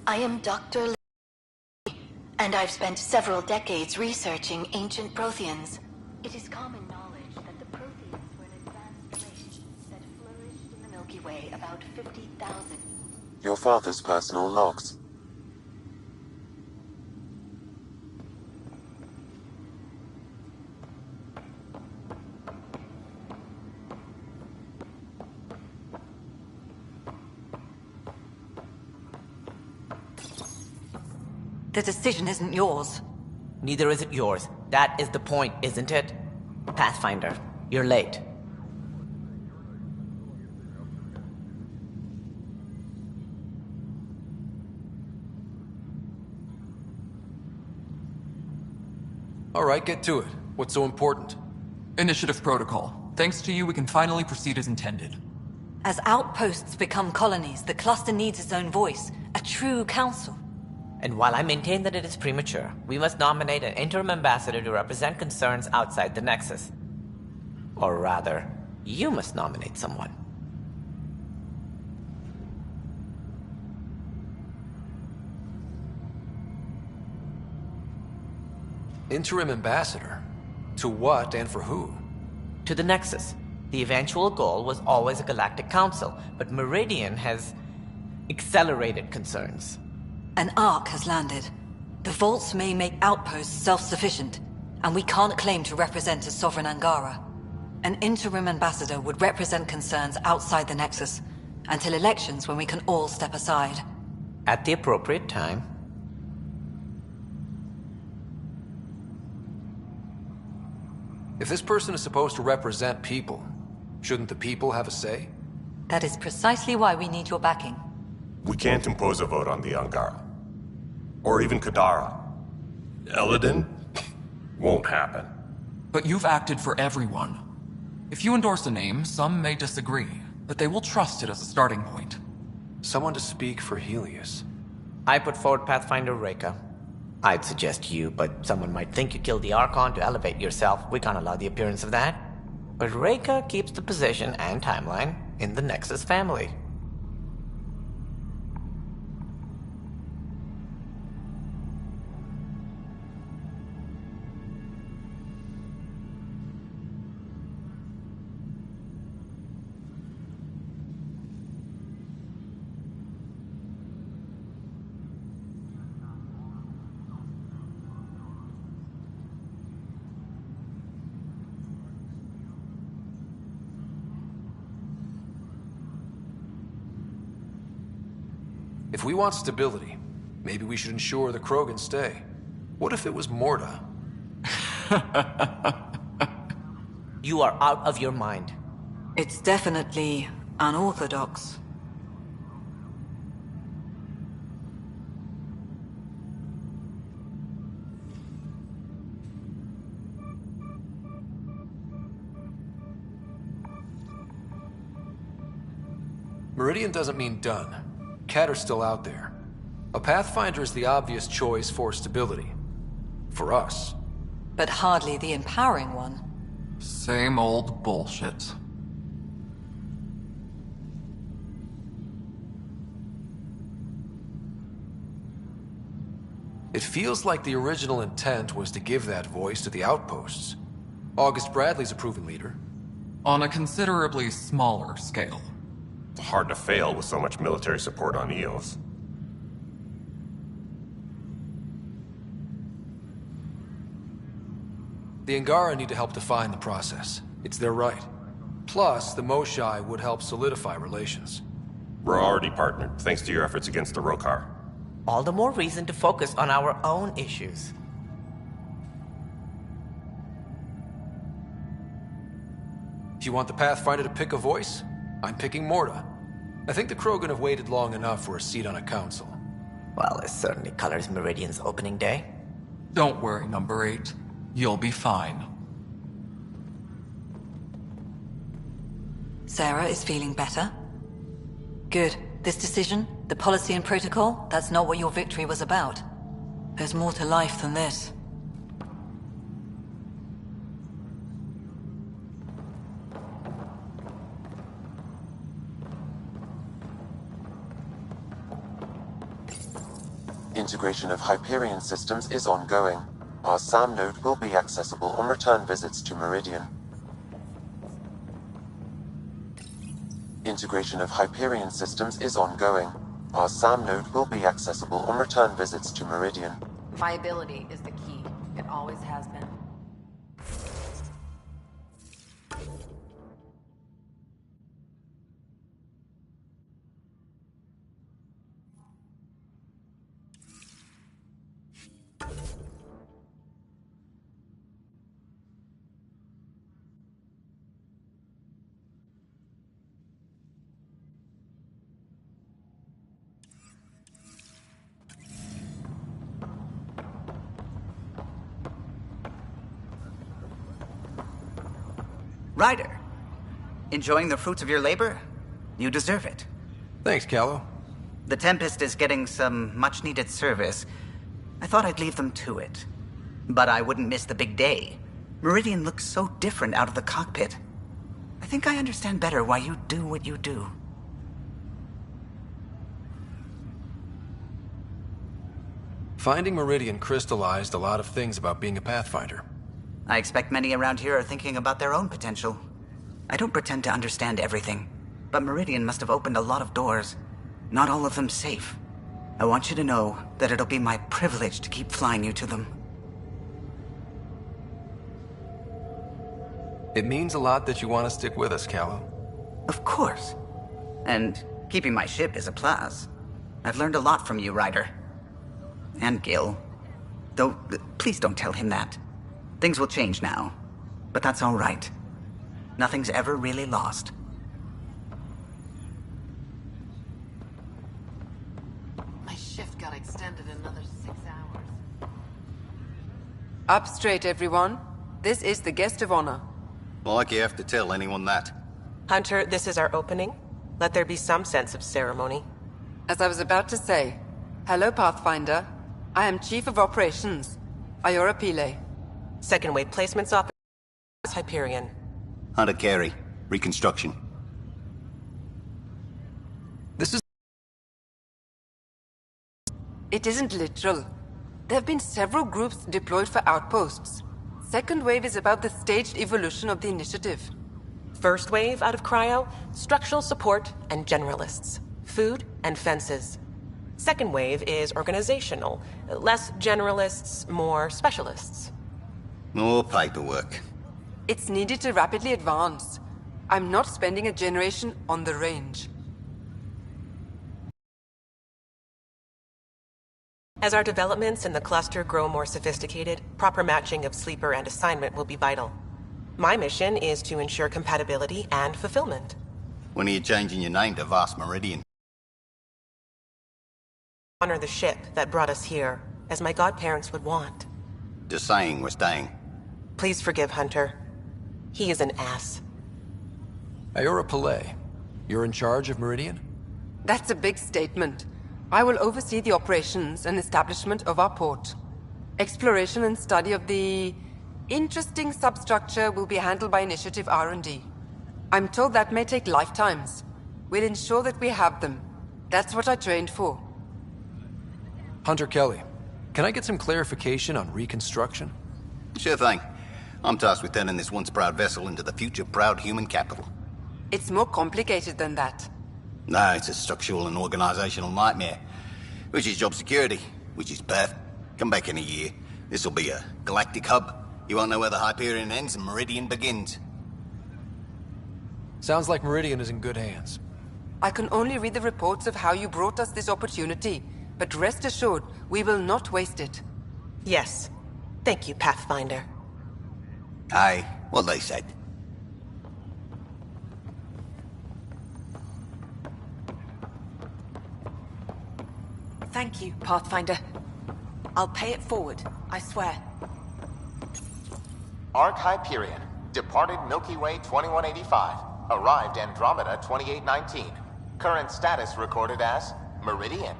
I am Dr. Lee, and I've spent several decades researching ancient Protheans. It is common knowledge that the Protheans were an advanced race that flourished in the Milky Way about 50,000. Your father's personal logs. The decision isn't yours. Neither is it yours. That is the point, isn't it? Pathfinder, you're late. All right, get to it. What's so important? Initiative protocol. Thanks to you, we can finally proceed as intended. As outposts become colonies, the cluster needs its own voice, a true council. And while I maintain that it is premature, we must nominate an interim ambassador to represent concerns outside the Nexus. Or rather, you must nominate someone. Interim ambassador? To what and for who? To the Nexus. The eventual goal was always a galactic council, but Meridian has accelerated concerns. An ark has landed. The vaults may make outposts self-sufficient, and we can't claim to represent a sovereign Angara. An interim ambassador would represent concerns outside the Nexus, until elections when we can all step aside. At the appropriate time. If this person is supposed to represent people, shouldn't the people have a say? That is precisely why we need your backing. We can't impose a vote on the Angara. Or even Kadara. Eladin? Won't happen. But you've acted for everyone. If you endorse a name, some may disagree, but they will trust it as a starting point. Someone to speak for Helios. I put forward Pathfinder Reka. I'd suggest you, but someone might think you killed the Archon to elevate yourself. We can't allow the appearance of that. But Reka keeps the position and timeline in the Nexus family. If we want stability, maybe we should ensure the Krogan stay. What if it was Morta? You are out of your mind. It's definitely unorthodox. Meridian doesn't mean done. Cat are still out there. A Pathfinder is the obvious choice for stability. For us. But hardly the empowering one. Same old bullshit. It feels like the original intent was to give that voice to the outposts. August Bradley's a proven leader. On a considerably smaller scale. Hard to fail with so much military support on Eos. The Angara need to help define the process. It's their right. Plus, the Moshai would help solidify relations. We're already partnered, thanks to your efforts against the Rokar. All the more reason to focus on our own issues. If you want the Pathfinder to pick a voice, I'm picking Morta. I think the Krogan have waited long enough for a seat on a council. Well, it certainly colors Meridian's opening day. Don't worry, number 8. You'll be fine. Sarah is feeling better? Good. This decision, the policy and protocol, that's not what your victory was about. There's more to life than this. Integration of Hyperion systems is ongoing. Our SAM node will be accessible on return visits to Meridian. Integration of Hyperion systems is ongoing. Our SAM node will be accessible on return visits to Meridian. Viability is the key. It always has been. Ryder, enjoying the fruits of your labor? You deserve it. Thanks, Callow. The Tempest is getting some much-needed service. I thought I'd leave them to it. But I wouldn't miss the big day. Meridian looks so different out of the cockpit. I think I understand better why you do what you do. Finding Meridian crystallized a lot of things about being a Pathfinder. I expect many around here are thinking about their own potential. I don't pretend to understand everything, but Meridian must have opened a lot of doors. Not all of them safe. I want you to know that it'll be my privilege to keep flying you to them. It means a lot that you want to stick with us, Callow. Of course. And keeping my ship is a plus. I've learned a lot from you, Ryder. And Gil. Though, please don't tell him that. Things will change now, but that's all right. Nothing's ever really lost. My shift got extended another 6 hours. Up straight, everyone. This is the guest of honor. Like you have to tell anyone that. Hunter, this is our opening. Let there be some sense of ceremony. As I was about to say, hello, Pathfinder. I am Chief of Operations, Ayora Pile. Second wave placements officer, Hyperion. Hunter Carey, Reconstruction. This is... It isn't literal. There have been several groups deployed for outposts. Second wave is about the staged evolution of the initiative. First wave out of cryo, structural support and generalists. Food and fences. Second wave is organizational. Less generalists, more specialists. More paperwork. It's needed to rapidly advance. I'm not spending a generation on the range. As our developments in the cluster grow more sophisticated, proper matching of sleeper and assignment will be vital. My mission is to ensure compatibility and fulfillment. When are you changing your name to Vast Meridian? Honor the ship that brought us here, as my godparents would want. Just saying we're staying. Please forgive Hunter. He is an ass. Ayora Pile, you're in charge of Meridian? That's a big statement. I will oversee the operations and establishment of our port. Exploration and study of the interesting substructure will be handled by Initiative R&D. I'm told that may take lifetimes. We'll ensure that we have them. That's what I trained for. Hunter Kelly, can I get some clarification on reconstruction? Sure thing. I'm tasked with turning this once proud vessel into the future proud human capital. It's more complicated than that. No, it's a structural and organizational nightmare. Which is job security, which is Perth. Come back in a year. This'll be a galactic hub. You won't know where the Hyperion ends and Meridian begins. Sounds like Meridian is in good hands. I can only read the reports of how you brought us this opportunity, but rest assured, we will not waste it. Yes. Thank you, Pathfinder. Aye, what they said. Thank you, Pathfinder. I'll pay it forward, I swear. Arc Hyperion, departed Milky Way 2185, arrived Andromeda 2819. Current status recorded as Meridian.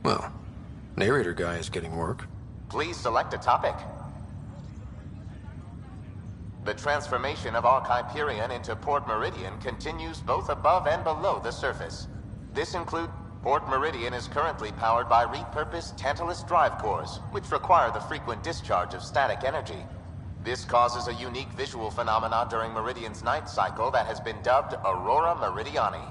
Well, narrator guy is getting work. Please select a topic. The transformation of Arc Hyperion into Port Meridian continues both above and below the surface. This includes... Port Meridian is currently powered by repurposed Tantalus drive cores, which require the frequent discharge of static energy. This causes a unique visual phenomenon during Meridian's night cycle that has been dubbed Aurora Meridiani.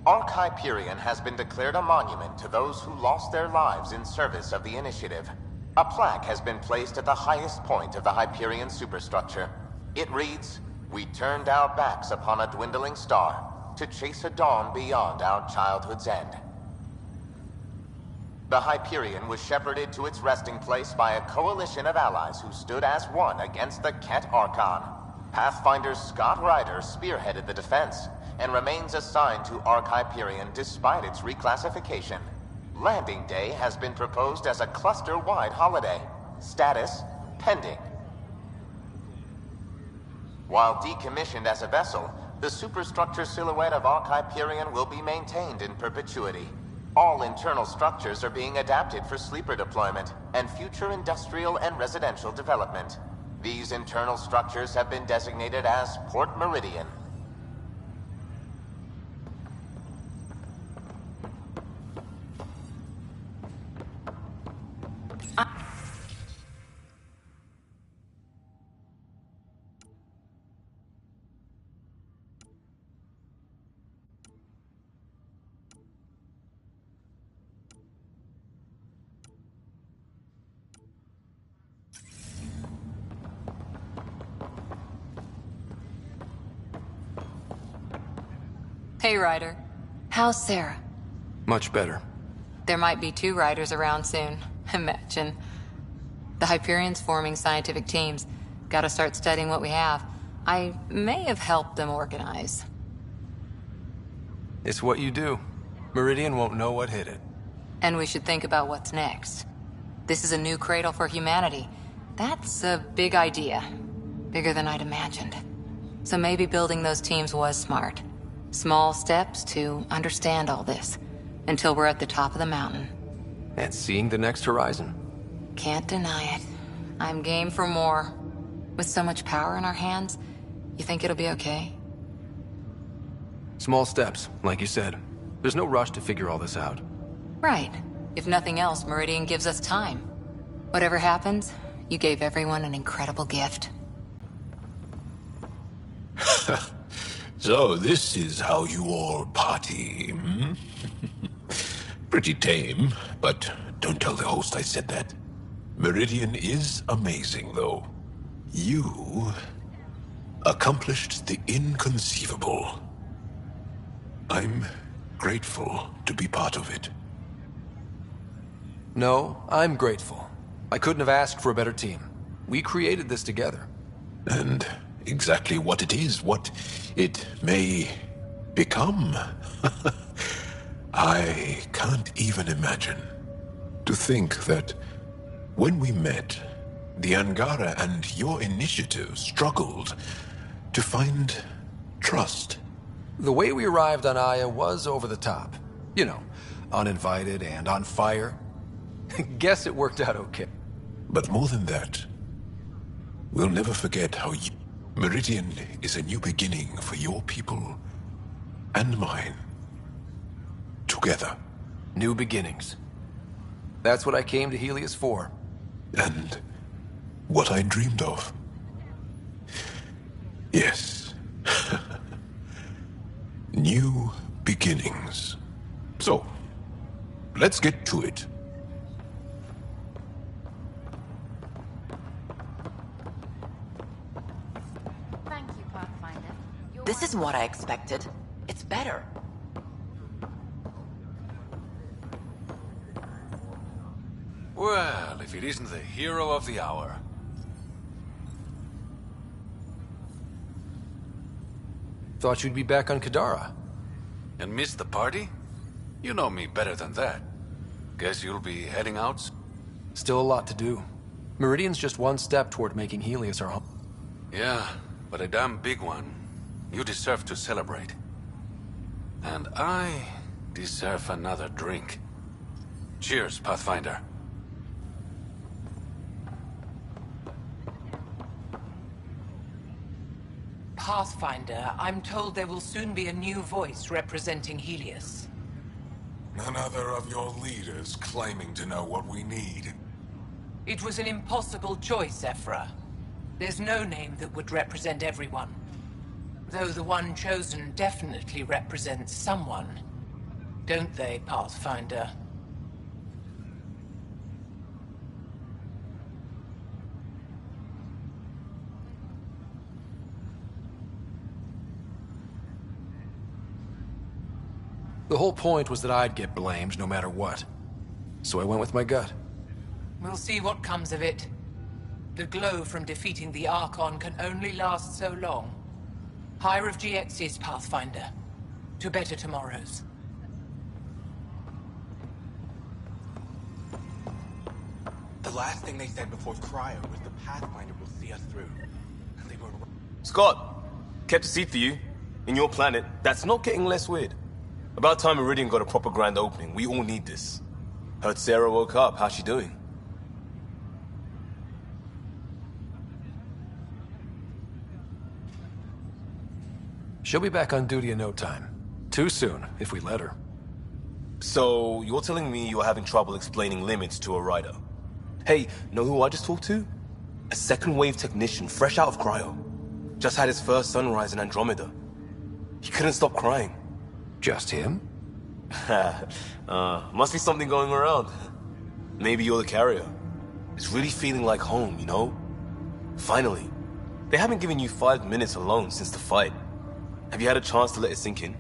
Ark Hyperion has been declared a monument to those who lost their lives in service of the Initiative. A plaque has been placed at the highest point of the Hyperion superstructure. It reads, "We turned our backs upon a dwindling star to chase a dawn beyond our childhood's end." The Hyperion was shepherded to its resting place by a coalition of allies who stood as one against the Ket Archon. Pathfinder Scott Ryder spearheaded the defense, and remains assigned to Ark Hyperion despite its reclassification. Landing Day has been proposed as a cluster-wide holiday. Status, pending. While decommissioned as a vessel, the superstructure silhouette of Ark Hyperion will be maintained in perpetuity. All internal structures are being adapted for sleeper deployment and future industrial and residential development. These internal structures have been designated as Port Meridian. Hey, Ryder. How's Sarah? Much better. There might be 2 Ryders around soon. Imagine. The Hyperion's forming scientific teams. Gotta start studying what we have. I may have helped them organize. It's what you do. Meridian won't know what hit it. And we should think about what's next. This is a new cradle for humanity. That's a big idea. Bigger than I'd imagined. So maybe building those teams was smart. Small steps to understand all this, until we're at the top of the mountain. And seeing the next horizon. Can't deny it. I'm game for more. With so much power in our hands, you think it'll be okay? Small steps, like you said. There's no rush to figure all this out. Right. If nothing else, Meridian gives us time. Whatever happens, you gave everyone an incredible gift. So this is how you all party, hmm? Pretty tame, but don't tell the host I said that. Meridian is amazing, though. You accomplished the inconceivable. I'm grateful to be part of it. No, I'm grateful. I couldn't have asked for a better team. We created this together. And exactly what it is, what it may become. I can't even imagine. To think that when we met, the Angara and your initiative struggled to find trust. The way we arrived on Aya was over the top. You know, uninvited and on fire. Guess it worked out okay. But more than that, we'll never forget how you... Meridian is a new beginning for your people and mine. Together. New beginnings. That's what I came to Helios for. And what I dreamed of. Yes. New beginnings. So, let's get to it. This isn't what I expected. It's better. Well, if it isn't the hero of the hour. Thought you'd be back on Kadara. And miss the party? You know me better than that. Guess you'll be heading out? Still a lot to do. Meridian's just one step toward making Helios our home. Yeah, but a damn big one. You deserve to celebrate. And I deserve another drink. Cheers, Pathfinder. Pathfinder, I'm told there will soon be a new voice representing Helios. None other of your leaders claiming to know what we need. It was an impossible choice, Ephra. There's no name that would represent everyone. Though the one chosen definitely represents someone. Don't they, Pathfinder? The whole point was that I'd get blamed no matter what. So I went with my gut. We'll see what comes of it. The glow from defeating the Archon can only last so long. Higher of GX's, Pathfinder. To better tomorrows. The last thing they said before Cryo was the Pathfinder will see us through. And they were... Scott, kept a seat for you. In your planet, that's not getting less weird. About time Meridian got a proper grand opening. We all need this. Heard Sarah woke up. How's she doing? She'll be back on duty in no time. Too soon, if we let her. So, you're telling me you're having trouble explaining limits to a rider? Hey, know who I just talked to? A second-wave technician, fresh out of cryo. Just had his first sunrise in Andromeda. He couldn't stop crying. Just him? Must be something going around. Maybe you're the carrier. It's really feeling like home, you know? Finally. They haven't given you 5 minutes alone since the fight. Have you had a chance to let it sink in?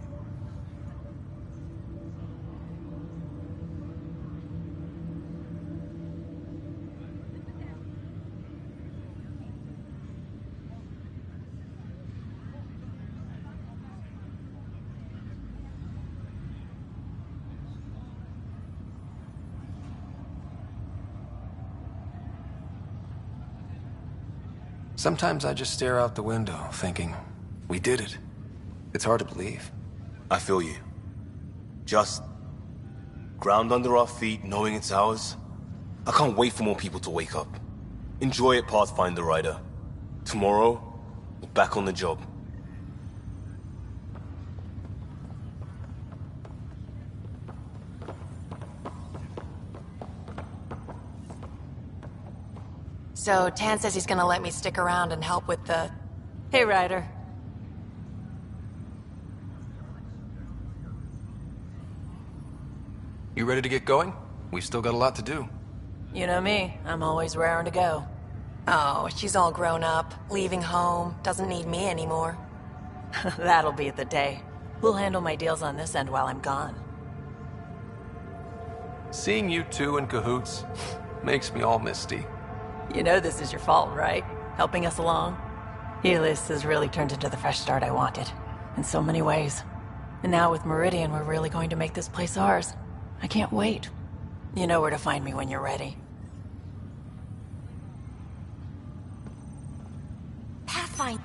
Sometimes I just stare out the window, thinking, we did it. It's hard to believe. I feel you. Just ground under our feet, knowing it's ours. I can't wait for more people to wake up. Enjoy it, Pathfinder Rider. Tomorrow, we're back on the job. So, Tan says he's gonna let me stick around and help with the... Hey, Ryder. You ready to get going? We've still got a lot to do. You know me. I'm always raring to go. Oh, she's all grown up, leaving home, doesn't need me anymore. That'll be the day. We'll handle my deals on this end while I'm gone. Seeing you two in cahoots makes me all misty. You know this is your fault, right? Helping us along? Helios has really turned into the fresh start I wanted. In so many ways. And now with Meridian, we're really going to make this place ours. I can't wait. You know where to find me when you're ready. Pathfinder.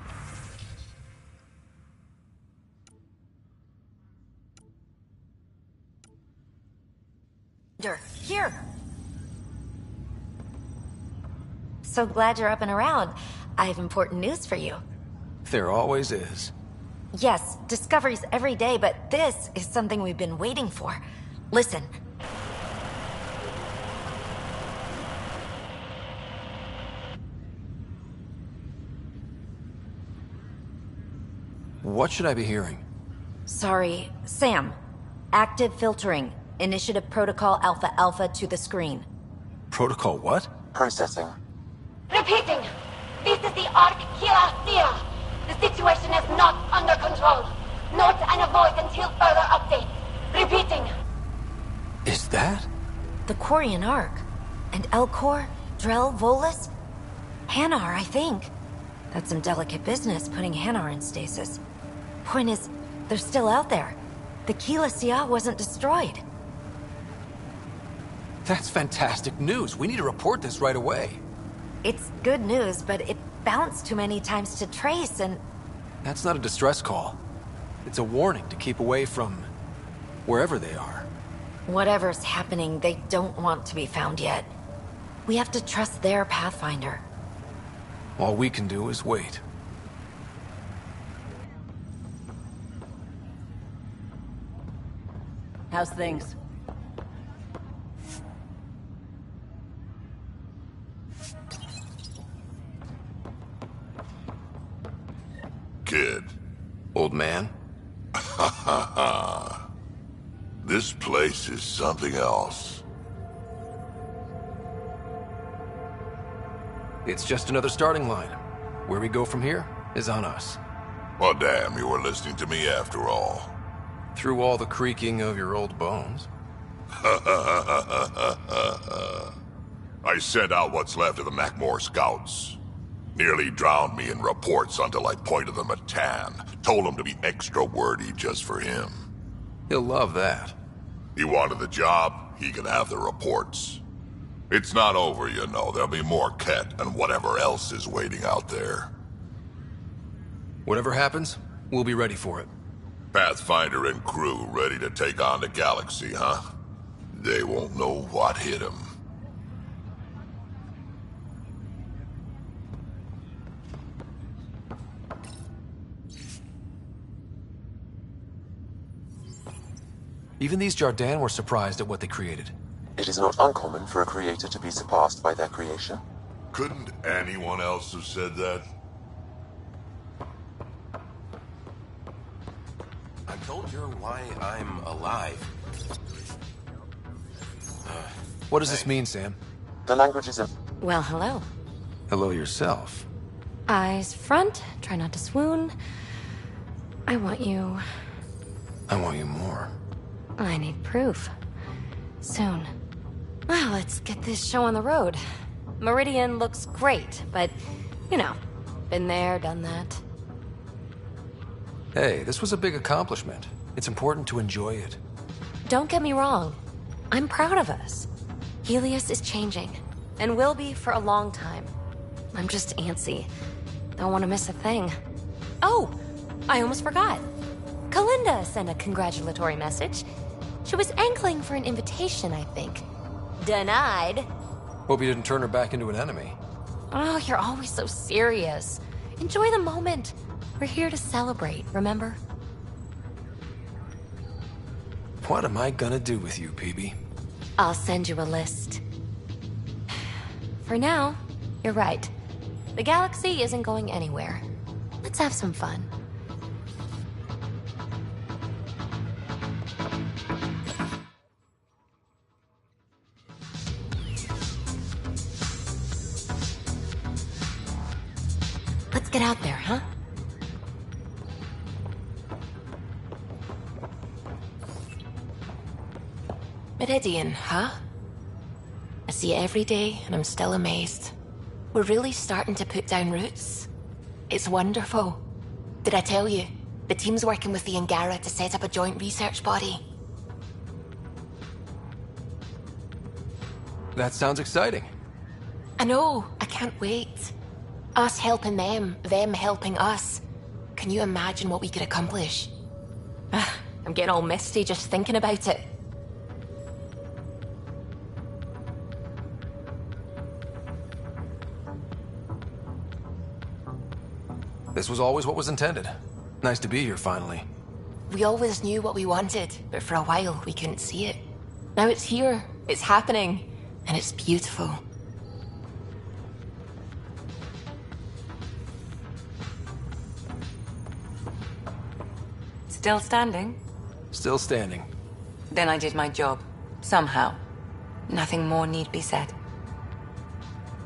Here. So glad you're up and around. I have important news for you. There always is. Yes, discoveries every day, but this is something we've been waiting for. Listen. What should I be hearing? Sorry, Sam. Active filtering. Initiative Protocol Alpha Alpha to the screen. Protocol what? Processing. Repeating. This is the Arc Kila. The situation is not under control. Note and avoid until further updates. Repeating. Is that? The Quarian Arc. And Elcor, Drell, Volus? Hanar, I think. That's some delicate business, putting Hanar in stasis. Point is, they're still out there. The Kila wasn't destroyed. That's fantastic news. We need to report this right away. It's good news, but it bounced too many times to trace and... That's not a distress call. It's a warning to keep away from wherever they are. Whatever's happening, they don't want to be found yet. We have to trust their Pathfinder. All we can do is wait. How's things? Kid. Old man? Ha ha ha. This place is something else. It's just another starting line. Where we go from here is on us. Well, damn, you were listening to me after all. Through all the creaking of your old bones. I sent out what's left of the Macmore scouts. Nearly drowned me in reports until I pointed them at Tan. Told him to be extra wordy just for him. He'll love that. He wanted the job, he can have the reports. It's not over, you know. There'll be more Ket and whatever else is waiting out there. Whatever happens, we'll be ready for it. Pathfinder and crew ready to take on the galaxy, huh? They won't know what hit them. Even these Jardin were surprised at what they created. It is not uncommon for a creator to be surpassed by their creation. Couldn't anyone else have said that? I told her why I'm alive. What does this mean, Sam? The language is a... Well, hello. Hello yourself. Eyes front, try not to swoon. I want you. I want you more. I need proof. Soon. Well, let's get this show on the road. Meridian looks great, but, you know, been there, done that. Hey, this was a big accomplishment. It's important to enjoy it. Don't get me wrong. I'm proud of us. Helios is changing, and will be for a long time. I'm just antsy. Don't want to miss a thing. Oh, I almost forgot. Kalinda sent a congratulatory message. She was angling for an invitation, I think. Denied. Hope you didn't turn her back into an enemy. Oh, you're always so serious. Enjoy the moment. We're here to celebrate, remember? What am I gonna do with you, PB? I'll send you a list. For now, you're right. The galaxy isn't going anywhere. Let's have some fun. Let's get out there, huh? Meridian, huh? I see it every day, and I'm still amazed. We're really starting to put down roots. It's wonderful. Did I tell you? The team's working with the Angara to set up a joint research body. That sounds exciting. I know. I can't wait. Us helping them helping us. Can you imagine what we could accomplish? I'm getting all misty just thinking about it. This was always what was intended. Nice to be here, finally. We always knew what we wanted, but for a while we couldn't see it. Now it's here, it's happening, and it's beautiful. Still standing? Still standing. Then I did my job. Somehow. Nothing more need be said.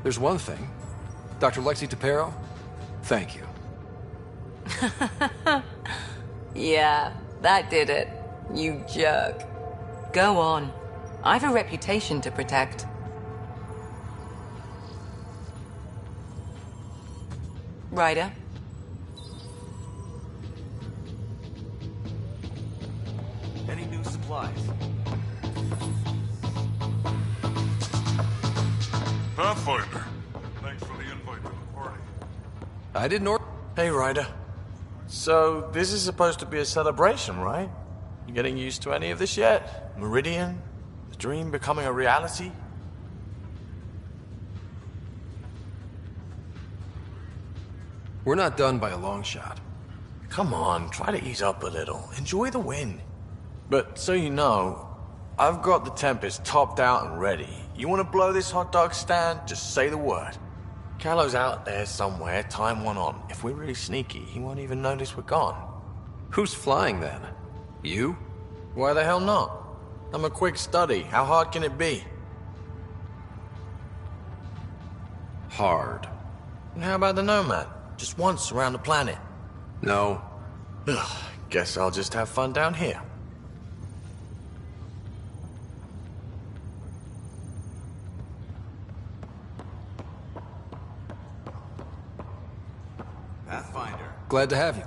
There's one thing. Dr. Lexi Tapero, thank you. Yeah, that did it. You jerk. Go on. I've a reputation to protect. Ryder? Any new supplies? Pathfinder, thanks for the invite to the party. I didn't order. Hey, Ryder. So, this is supposed to be a celebration, right? You getting used to any of this yet? Meridian? The dream becoming a reality? We're not done by a long shot. Come on, try to ease up a little. Enjoy the win. But so you know, I've got the Tempest topped out and ready. You want to blow this hot dog stand? Just say the word. Callow's out there somewhere, time one on. If we're really sneaky, he won't even notice we're gone. Who's flying then? You? Why the hell not? I'm a quick study. How hard can it be? Hard. And how about the Nomad? Just once around the planet. No. Ugh, guess I'll just have fun down here. Pathfinder. Glad to have you.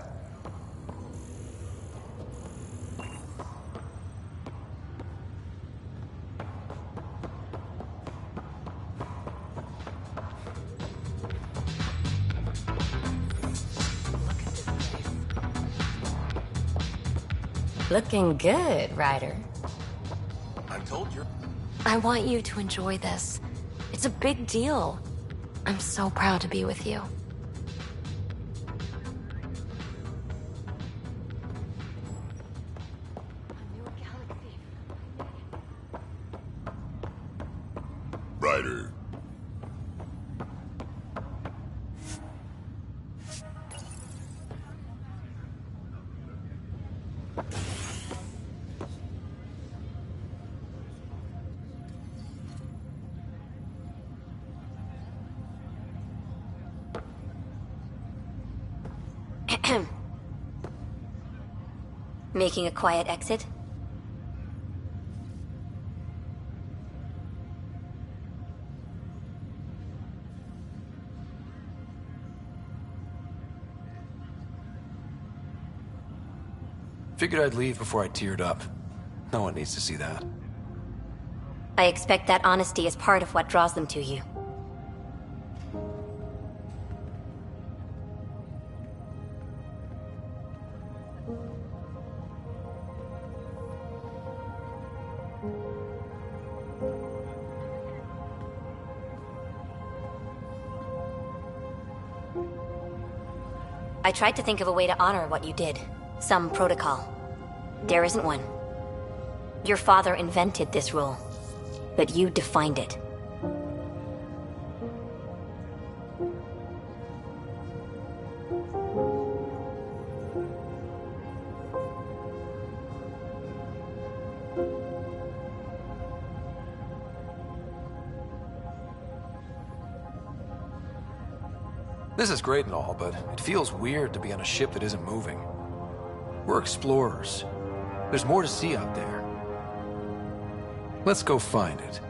Looking good, Ryder. I told you. I want you to enjoy this. It's a big deal. I'm so proud to be with you. Ryder. Making a quiet exit? Figured I'd leave before I teared up. No one needs to see that. I expect that honesty is part of what draws them to you. I tried to think of a way to honor what you did. Some protocol. There isn't one. Your father invented this rule, but you defined it. This is great and all, but it feels weird to be on a ship that isn't moving. We're explorers. There's more to see out there. Let's go find it.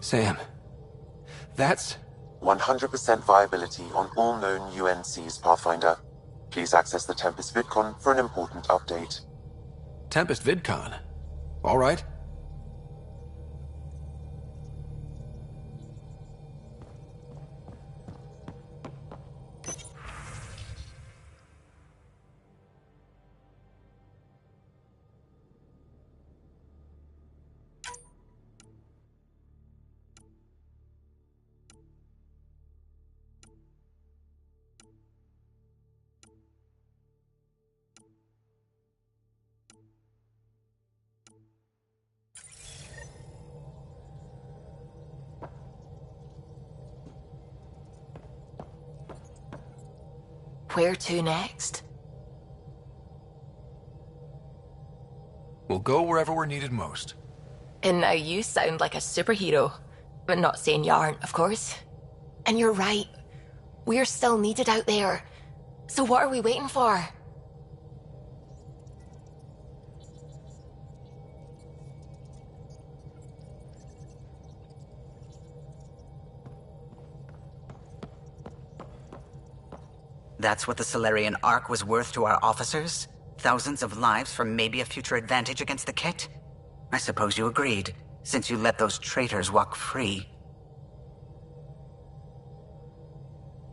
Sam, that's... 100% viability on all known UNCs, Pathfinder. Please access the Tempest VidCon for an important update. Tempest VidCon? All right. Where to next? We'll go wherever we're needed most. And now you sound like a superhero. But not saying you aren't, of course. And you're right. We're still needed out there. So what are we waiting for? That's what the Solarian Ark was worth to our officers? Thousands of lives for maybe a future advantage against the Kett? I suppose you agreed, since you let those traitors walk free.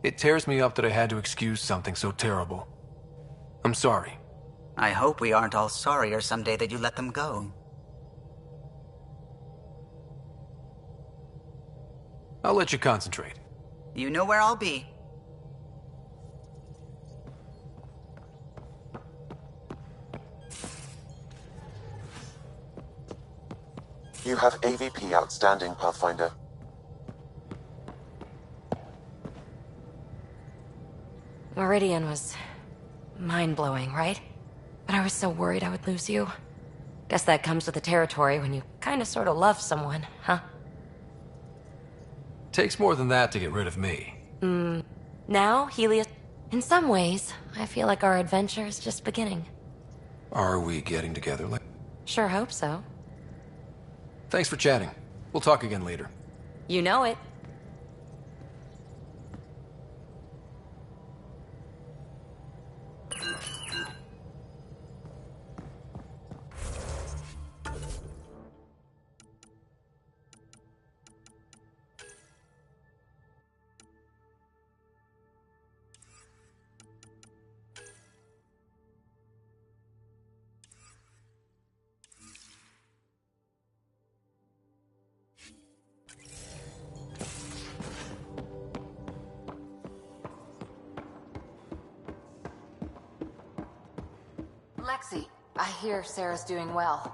It tears me up that I had to excuse something so terrible. I'm sorry. I hope we aren't all sorrier someday that you let them go. I'll let you concentrate. You know where I'll be. You have AVP outstanding, Pathfinder. Meridian was mind-blowing, right? But I was so worried I would lose you. Guess that comes with the territory when you kinda sorta love someone, huh? Takes more than that to get rid of me. Now, Helios... In some ways, I feel like our adventure is just beginning. Are we getting together? Sure hope so. Thanks for chatting. We'll talk again later. You know it. Lexi, I hear Sarah's doing well.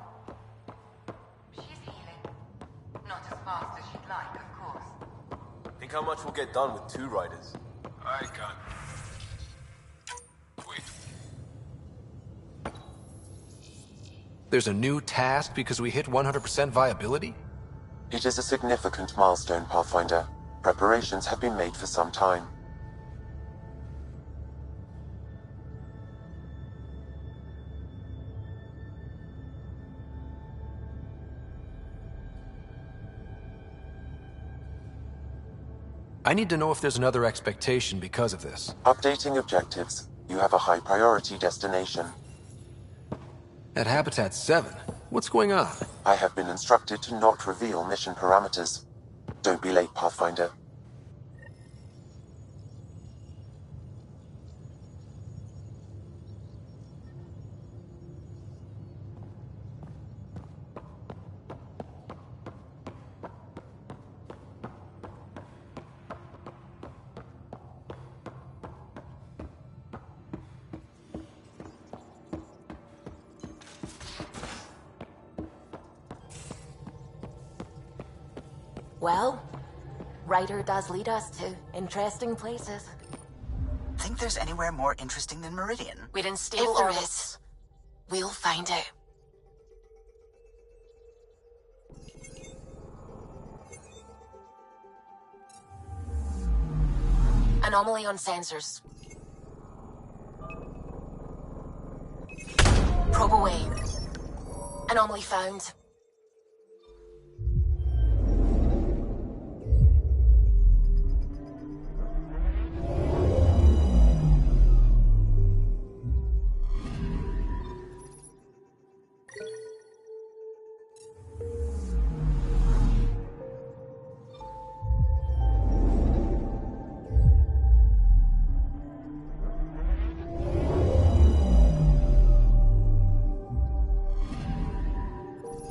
She's healing. Not as fast as she'd like, of course. Think how much we'll get done with 2 riders? I can't. Wait. There's a new task because we hit 100% viability? It is a significant milestone, Pathfinder. Preparations have been made for some time. I need to know if there's another expectation because of this. Updating objectives. You have a high priority destination. At Habitat 7? What's going on? I have been instructed to not reveal mission parameters. Don't be late, Pathfinder. Well, Ryder does lead us to interesting places. Think there's anywhere more interesting than Meridian? We're in stable If there orbits. We'll find out. Anomaly on sensors. Probe away. Anomaly found.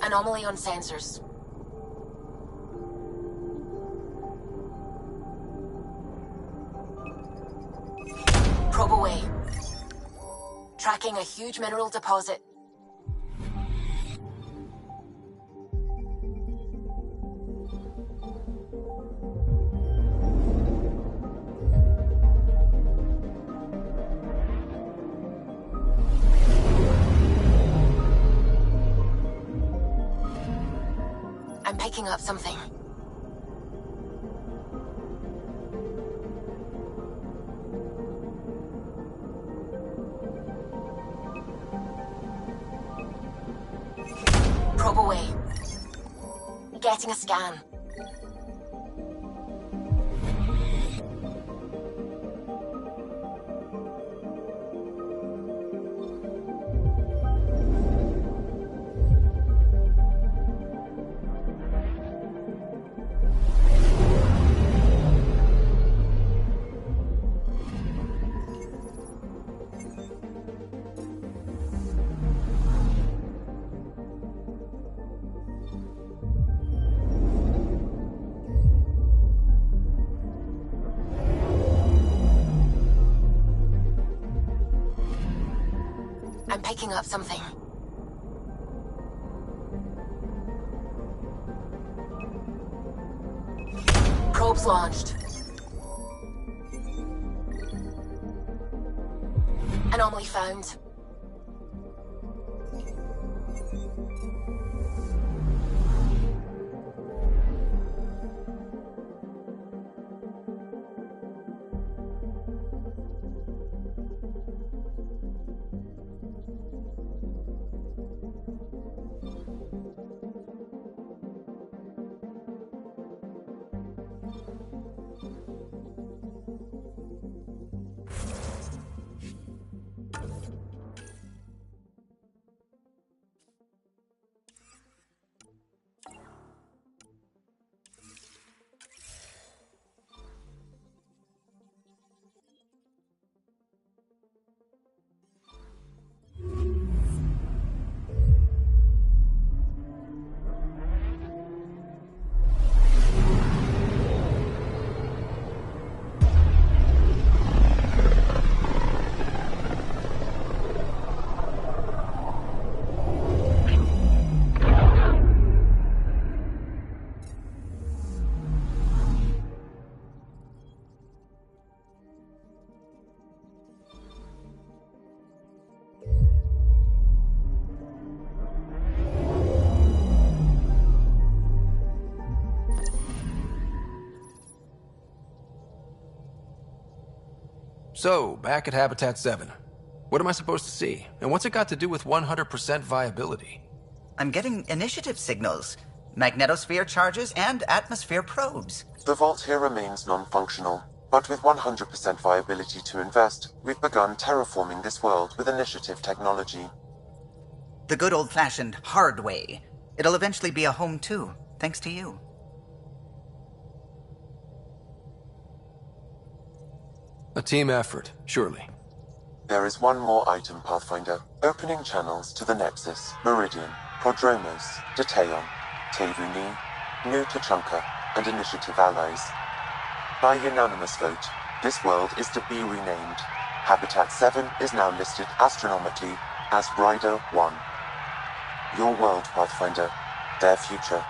Anomaly on sensors. Probe away. Tracking a huge mineral deposit. picking up something. Probe away. Getting a scan. I'm picking up something. Probes launched. Anomaly found. So, back at Habitat 7. What am I supposed to see? And what's it got to do with 100% viability? I'm getting initiative signals, magnetosphere charges, and atmosphere probes. The vault here remains non-functional, but with 100% viability to invest, we've begun terraforming this world with initiative technology. The good old-fashioned hard way. It'll eventually be a home too, thanks to you. A team effort, surely. There is one more item, Pathfinder. Opening channels to the Nexus, Meridian, Prodromos, Detaeon, Tevuni, New Tachanka, and Initiative allies. By unanimous vote, this world is to be renamed. Habitat 7 is now listed astronomically as Rider 1. Your world, Pathfinder. Their future.